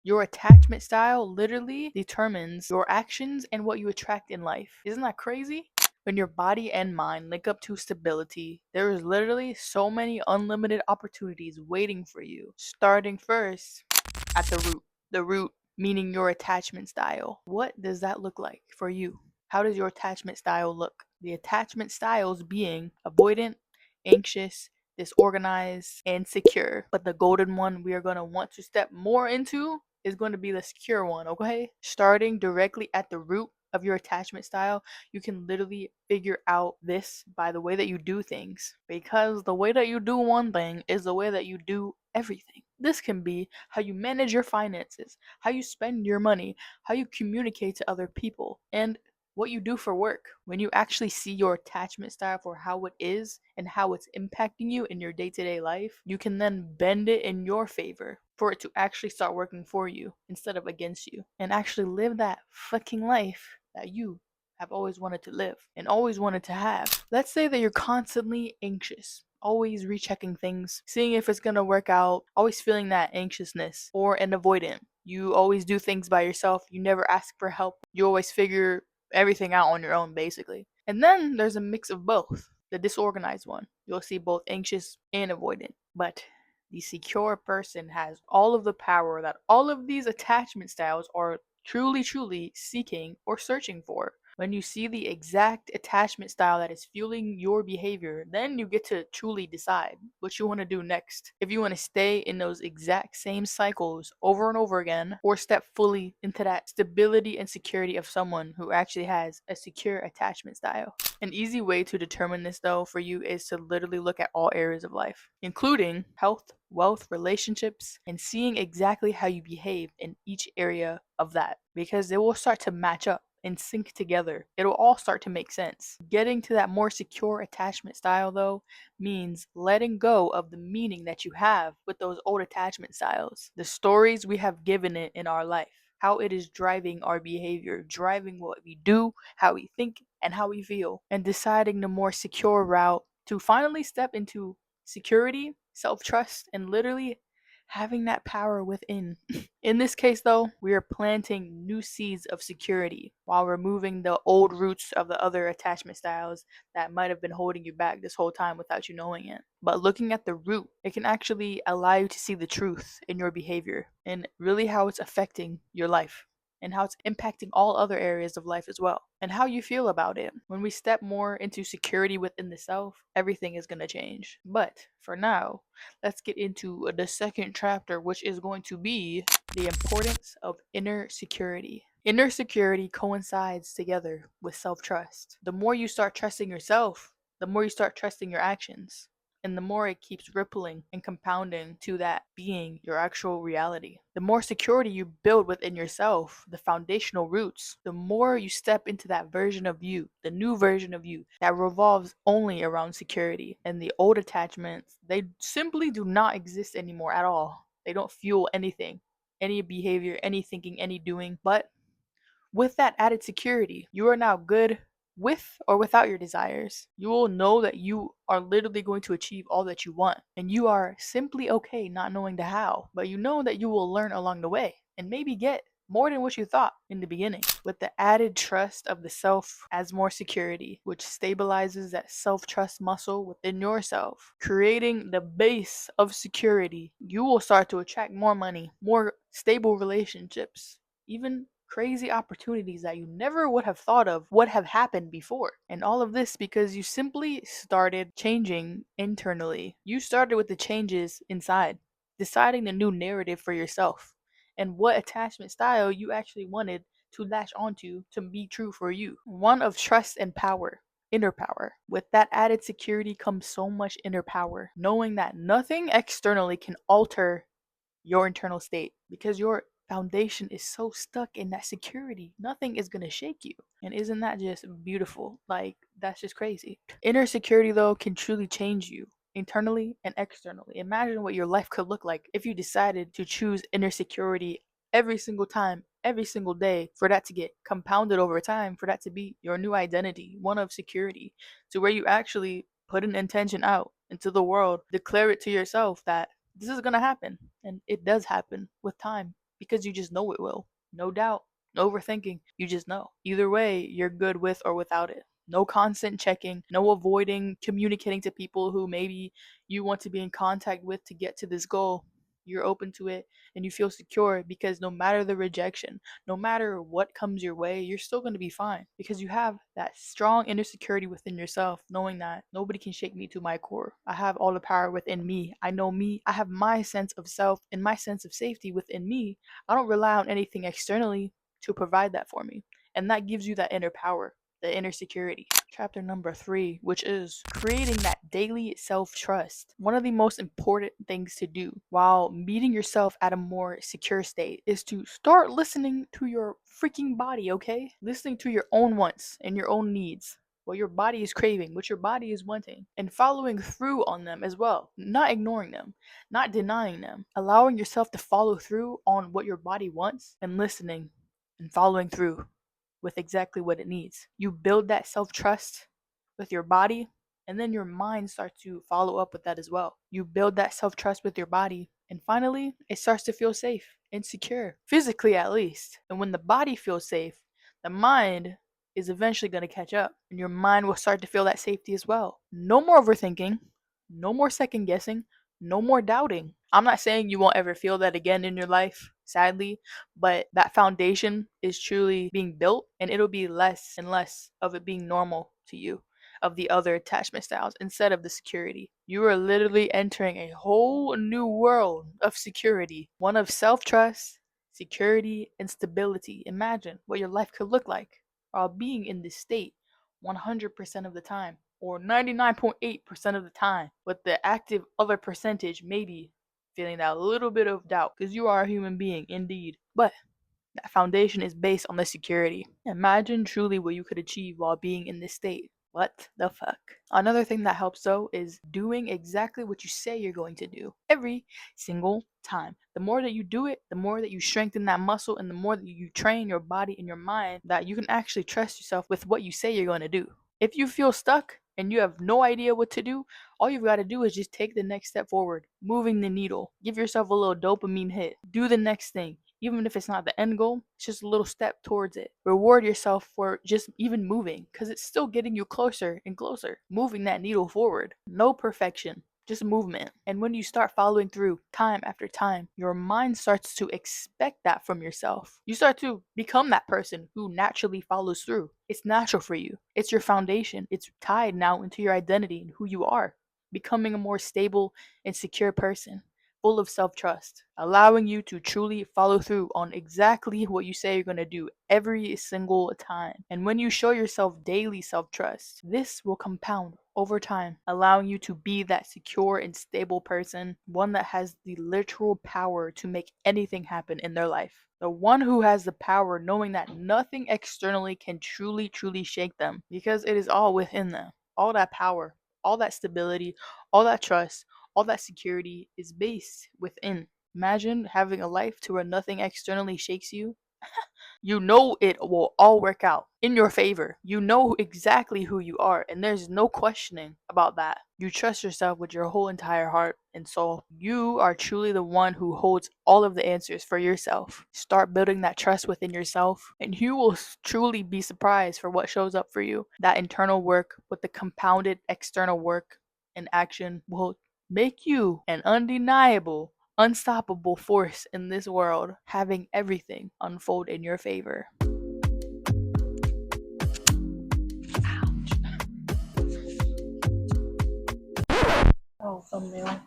Your attachment style literally determines your actions and what you attract in life. Isn't that crazy? When your body and mind link up to stability, there is literally so many unlimited opportunities waiting for you. Starting first at the root. The root meaning your attachment style. What does that look like for you? How does your attachment style look? The attachment styles being avoidant, anxious, disorganized, and secure. But the golden one we are going to want to step more into is going to be the secure one, okay? Starting directly at the root of your attachment style, you can literally figure out this by the way that you do things. Because the way that you do one thing is the way that you do everything. This can be how you manage your finances, how you spend your money, how you communicate to other people, and what you do for work. When you actually see your attachment style for how it is and how it's impacting you in your day to day life, you can then bend it in your favor for it to actually start working for you instead of against you and actually live that fucking life that you have always wanted to live and always wanted to have. Let's say that you're constantly anxious, always rechecking things, seeing if it's gonna work out, always feeling that anxiousness, or an avoidant. You always do things by yourself, you never ask for help, you always figure everything out on your own, basically. And then there's a mix of both, the disorganized one. You'll see both anxious and avoidant. But the secure person has all of the power that all of these attachment styles are truly seeking or searching for. When you see the exact attachment style that is fueling your behavior, then you get to truly decide what you want to do next. If you want to stay in those exact same cycles over and over again, or step fully into that stability and security of someone who actually has a secure attachment style. An easy way to determine this, though, for you is to literally look at all areas of life, including health, wealth, relationships, and seeing exactly how you behave in each area of that, because it will start to match up and sync together. It'll all start to make sense. Getting to that more secure attachment style, though, means letting go of the meaning that you have with those old attachment styles, the stories we have given it in our life, how it is driving our behavior, driving what we do, how we think, and how we feel, and deciding the more secure route to finally step into security, self trust, and literally having that power within. In this case, though, we are planting new seeds of security while removing the old roots of the other attachment styles that might have been holding you back this whole time without you knowing it. But looking at the root, it can actually allow you to see the truth in your behavior and really how it's affecting your life and how it's impacting all other areas of life as well, and how you feel about it. When we step more into security within the self, everything is going to change. But for now, let's get into the second chapter, which is going to be the importance of inner security. Inner security coincides together with self trust. The more you start trusting yourself, the more you start trusting your actions. And the more it keeps rippling and compounding to that being your actual reality. The more security you build within yourself, the foundational roots, the more you step into that version of you, the new version of you that revolves only around security. And the old attachments, they simply do not exist anymore at all. They don't fuel anything, any behavior, any thinking, any doing. But with that added security, you are now good with or without your desires. You will know that you are literally going to achieve all that you want, and you are simply okay not knowing the how, but you know that you will learn along the way and maybe get more than what you thought in the beginning. With the added trust of the self as more security, which stabilizes that self trust muscle within yourself, creating the base of security, you will start to attract more money, more stable relationships, even crazy opportunities that you never would have thought of would have happened before. And all of this because you simply started changing internally. You started with the changes inside, deciding the new narrative for yourself and what attachment style you actually wanted to latch onto to be true for you. One of trust and power. Inner power. With that added security comes so much inner power, knowing that nothing externally can alter your internal state because your foundation is so stuck in that security. Nothing is going to shake you. And isn't that just beautiful? Like, that's just crazy. Inner security, though, can truly change you internally and externally. Imagine what your life could look like if you decided to choose inner security every single time, every single day, for that to get compounded over time, for that to be your new identity, one of security, to where you actually put an intention out into the world, declare it to yourself that this is going to happen. And it does happen with time. because you just know it will. No doubt, no overthinking. You just know. Either way, you're good with or without it. No constant checking, no avoiding communicating to people who maybe you want to be in contact with to get to this goal. You're open to it and you feel secure because no matter the rejection, no matter what comes your way, you're still going to be fine because you have that strong inner security within yourself, knowing that nobody can shake me to my core. I have all the power within me. I know me. I have my sense of self and my sense of safety within me. I don't rely on anything externally to provide that for me. And that gives you that inner power, the inner security. Chapter number 3, which is creating that daily self trust. One of the most important things to do while meeting yourself at a more secure state is to start listening to your freaking body, okay? Listening to your own wants and your own needs. What your body is craving, what your body is wanting, and following through on them as well. Not ignoring them, not denying them. Allowing yourself to follow through on what your body wants and listening and following through with exactly what it needs. You build that self trust with your body, and then your mind starts to follow up with that as well. You build that self trust with your body, and finally, it starts to feel safe and secure, physically at least. And when the body feels safe, the mind is eventually going to catch up, and your mind will start to feel that safety as well. No more overthinking, no more second guessing, no more doubting. I'm not saying you won't ever feel that again in your life, sadly, but that foundation is truly being built and it'll be less and less of it being normal to you, of the other attachment styles instead of the security. You are literally entering a whole new world of security, one of self trust, security, and stability. Imagine what your life could look like while being in this state 100% of the time, or 99.8% of the time, with the active other percentage maybe feeling that little bit of doubt, because you are a human being indeed. But that foundation is based on the security. Imagine truly what you could achieve while being in this state. What the fuck? Another thing that helps though is doing exactly what you say you're going to do every single time. The more that you do it, the more that you strengthen that muscle and the more that you train your body and your mind that you can actually trust yourself with what you say you're going to do. If you feel stuck and you have no idea what to do, all you've got to do is just take the next step forward, moving the needle. Give yourself a little dopamine hit. Do the next thing. Even if it's not the end goal, it's just a little step towards it. Reward yourself for just even moving because it's still getting you closer and closer, moving that needle forward. No perfection, just movement. And when you start following through time after time, your mind starts to expect that from yourself. You start to become that person who naturally follows through. It's natural for you. It's your foundation. It's tied now into your identity and who you are, becoming a more stable and secure person, full of self trust, allowing you to truly follow through on exactly what you say you're going to do every single time. And when you show yourself daily self trust, this will compound over time, allowing you to be that secure and stable person, one that has the literal power to make anything happen in their life. The one who has the power knowing that nothing externally can truly shake them because it is all within them. All that power, all that stability, all that trust, all that security is based within. Imagine having a life to where nothing externally shakes you. You know it will all work out in your favor. You know exactly who you are, and there's no questioning about that. You trust yourself with your whole entire heart and soul. You are truly the one who holds all of the answers for yourself. Start building that trust within yourself, and you will truly be surprised for what shows up for you. That internal work with the compounded external work and action will make you an undeniable, unstoppable force in this world, having everything unfold in your favor. Ouch. Oh, thumbnail.